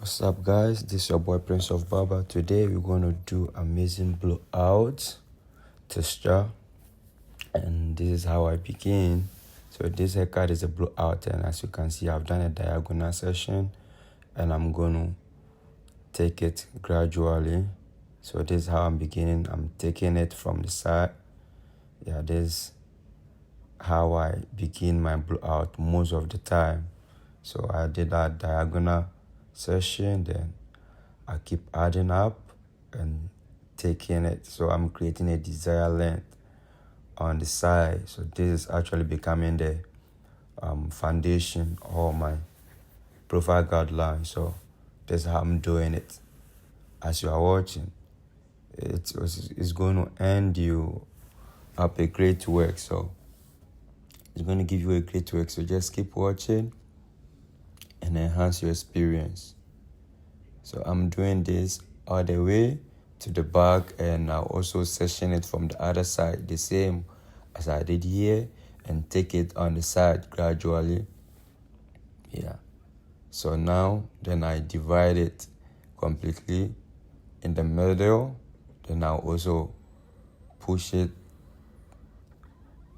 What's up, guys? This is your boy Prince of Barber. Today we're going to do amazing blowout texture, and this is how I begin. So this haircut is a blowout, and as you can see, I've done a diagonal section, and I'm going to take it gradually. So this is how I'm beginning. I'm taking it from the side. Yeah, this is how I begin my blowout most of the time. So I did that diagonal section, then I keep adding up and taking it. So I'm creating a desired length on the side. So this is actually becoming the foundation or my profile guideline. So this is how I'm doing it. As you are watching, it's going to end you up a great work. So it's going to give you a great work. So just keep watching and enhance your experience. So I'm doing this all the way to the back, and I'll also section it from the other side the same as I did here, and take it on the side gradually. Yeah. So now then I divide it completely in the middle. Then I'll also push it.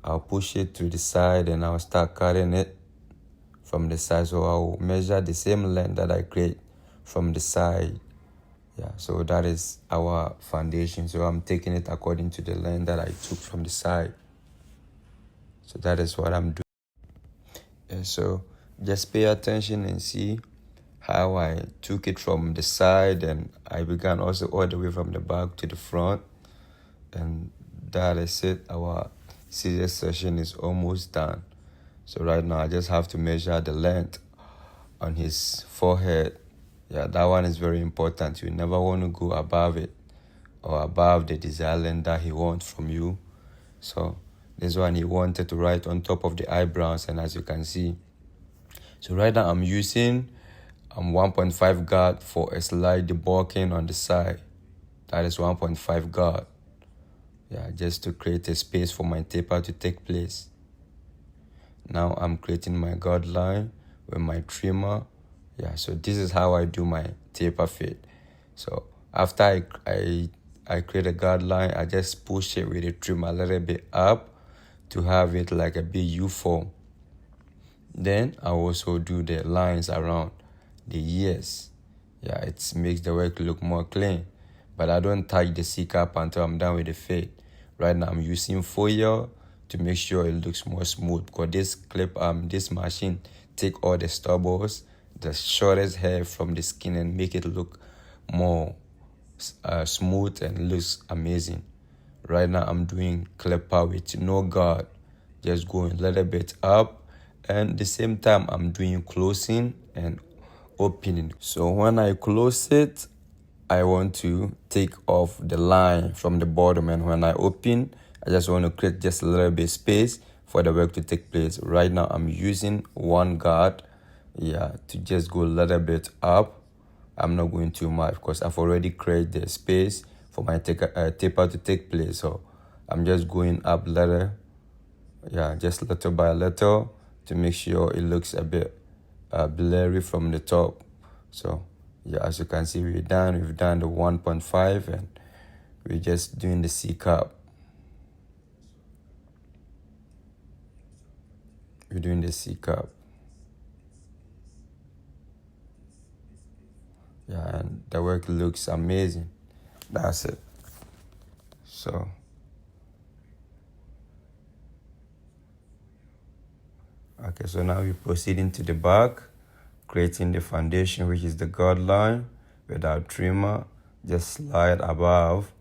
I'll push it to the side, and I'll start cutting it from the side. So I'll measure the same length that I create from the side. Yeah, so that is our foundation. So I'm taking it according to the length that I took from the side. So that is what I'm doing. Yeah, so just pay attention and see how I took it from the side, and I began also all the way from the back to the front. And that is it. Our scissors session is almost done. So right now I just have to measure the length on his forehead. Yeah, that one is very important. You never want to go above it or above the desired length that he wants from you. So this one he wanted to write on top of the eyebrows, and as you can see. So right now I'm using 1.5 guard for a slight debulking on the side. That is 1.5 guard. Yeah, just to create a space for my taper to take place. Now I'm creating my guard line with my trimmer. Yeah, so this is how I do my taper fade. So after I create a guard line, I just push it with the trimmer a little bit up to have it like a big U form. Then I also do the lines around the ears. Yeah, it makes the work look more clean. But I don't touch the C-cap until I'm done with the fade. Right now I'm using foil to make sure it looks more smooth, because this machine take all the stubbles, the shortest hair from the skin, and make it look more smooth and looks amazing. Right now I'm doing clipper with no guard, just going a little bit up, and at the same time I'm doing closing and opening. So when I close it, I want to take off the line from the bottom, and when I open, I just want to create just a little bit space for the work to take place. Right now I'm using one guard, to just go a little bit up. I'm not going too much because I've already created the space for my taper to take place. So I'm just going up little, just little by little, to make sure it looks a bit blurry from the top. So as you can see, we've done the 1.5, and we're just doing the C-cap. We're doing the C-cap. Yeah, and the work looks amazing. That's it. So okay, so now we're proceeding to the back, creating the foundation, which is the guard line with our trimmer. Just slide above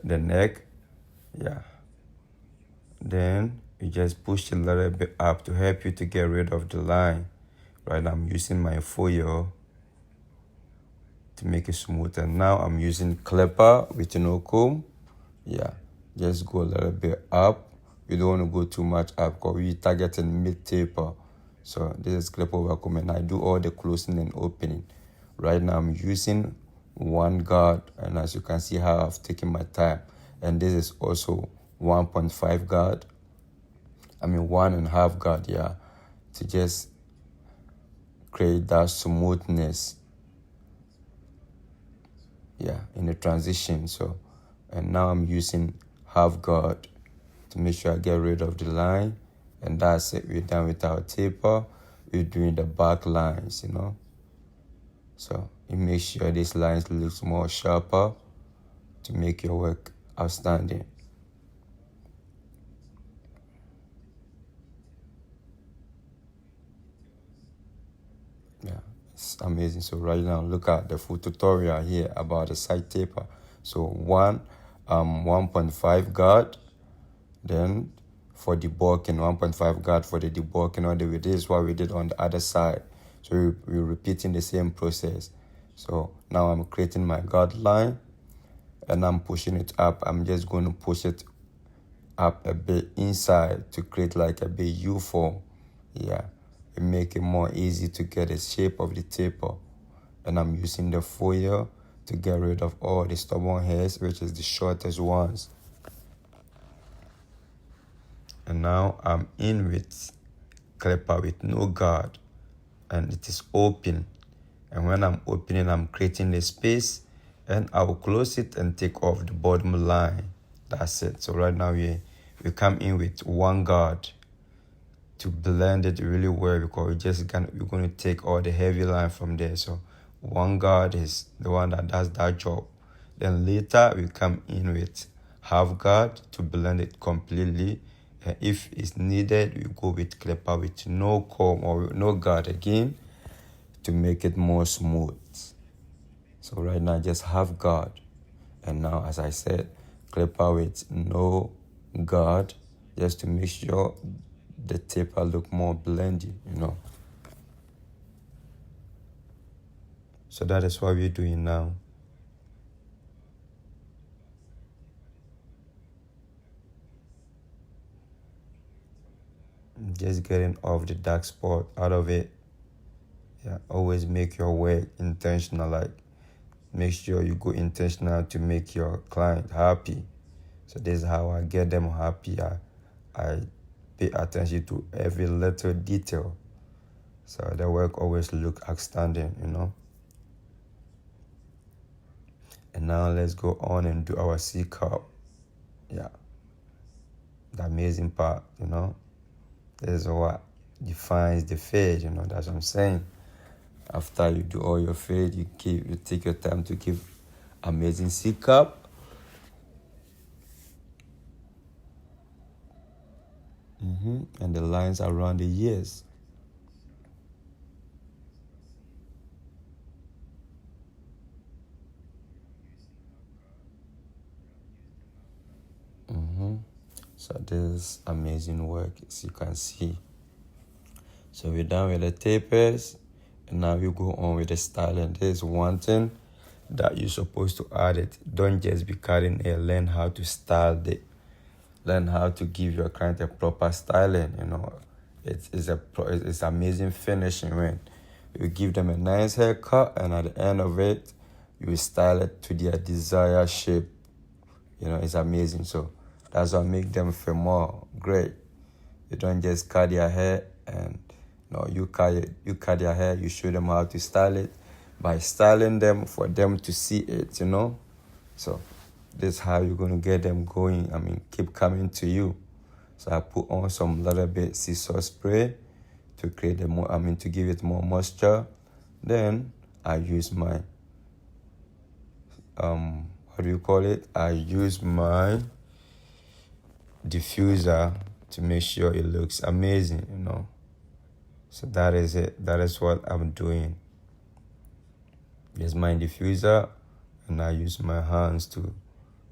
the neck. Then you just push a little bit up to help you to get rid of the line. Right now I'm using my foil to make it smooth, and now I'm using clipper with no comb. Just go a little bit up. You don't want to go too much up because we're targeting mid taper. So this is clipper over comb, and I do all the closing and opening. Right now I'm using one guard, and as you can see how I've taken my time. And this is also 1.5 guard. 1.5 guard, to just create that smoothness in the transition. So, and now I'm using half guard to make sure I get rid of the line, and that's it. We're done with our taper. We're doing the back lines, So you make sure these lines looks more sharper to make your work outstanding. Yeah, it's amazing. So right now, look at the full tutorial here about the side taper. So 1.5 guard, then for debulking, 1.5 guard for the debulking all the way. This is what we did on the other side. So we're repeating the same process. So now I'm creating my guard line and I'm pushing it up. I'm just going to push it up a bit inside to create like a big U form. Yeah, it make it more easy to get the shape of the taper. And I'm using the foil to get rid of all the stubborn hairs, which is the shortest ones. And now I'm in with clipper with no guard, and it is open. And when I'm opening, I'm creating the space, and I will close it and take off the bottom line. That's it. So right now we come in with one guard to blend it really well, because we're going to take all the heavy line from there. So one guard is the one that does that job. Then later we come in with half guard to blend it completely. And if it's needed, we go with clipper with no comb or with no guard again to make it more smooth. So right now just half guard. And now, as I said, clipper with no guard, just to make sure the taper look more blendy, So that is what we're doing now. Just getting off the dark spot out of it. Yeah, always make your work intentional. Like, make sure you go intentional to make your client happy. So this is how I get them happy. I pay attention to every little detail. So the work always look outstanding, And now let's go on and do our C cup. Yeah. The amazing part, This is what defines the fade, that's what I'm saying. After you do all your fade, you take your time to give amazing C cup. And the lines around the ears. So this is amazing work, as you can see. So we're done with the tapers, and now we go on with the styling. There's one thing that you're supposed to add it. Don't just be cutting hair. Learn how to style it. Learn how to give your client a proper styling. It's amazing finishing when you give them a nice haircut, and at the end of it, you style it to their desired shape. It's amazing. So that's what makes them feel more great. You don't just cut their hair and you cut their hair, you show them how to style it by styling them for them to see it, So this is how you're going to get them going. Keep coming to you. So I put on some little bit sea salt spray to create to give it more moisture. Then I use my I use my diffuser to make sure it looks amazing, So that is it. That is what I'm doing. Here's my diffuser, and I use my hands to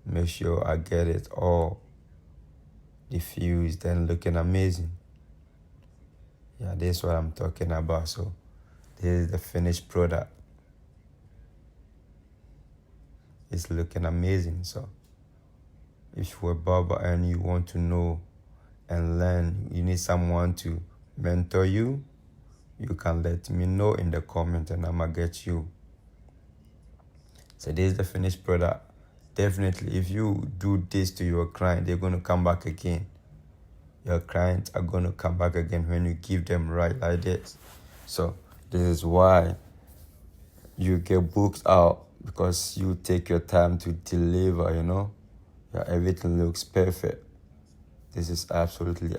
make sure I get it all diffused and looking amazing. Yeah, this is what I'm talking about. So this is the finished product. It's looking amazing. So if you're a barber and you want to know and learn, you need someone to mentor you, you can let me know in the comment and I'm gonna get you. So this is the finished product. Definitely, if you do this to your client, they're going to come back again. Your clients are going to come back again when you give them right like this. So this is why you get booked out because you take your time to deliver, you know. Yeah, everything looks perfect. This is absolutely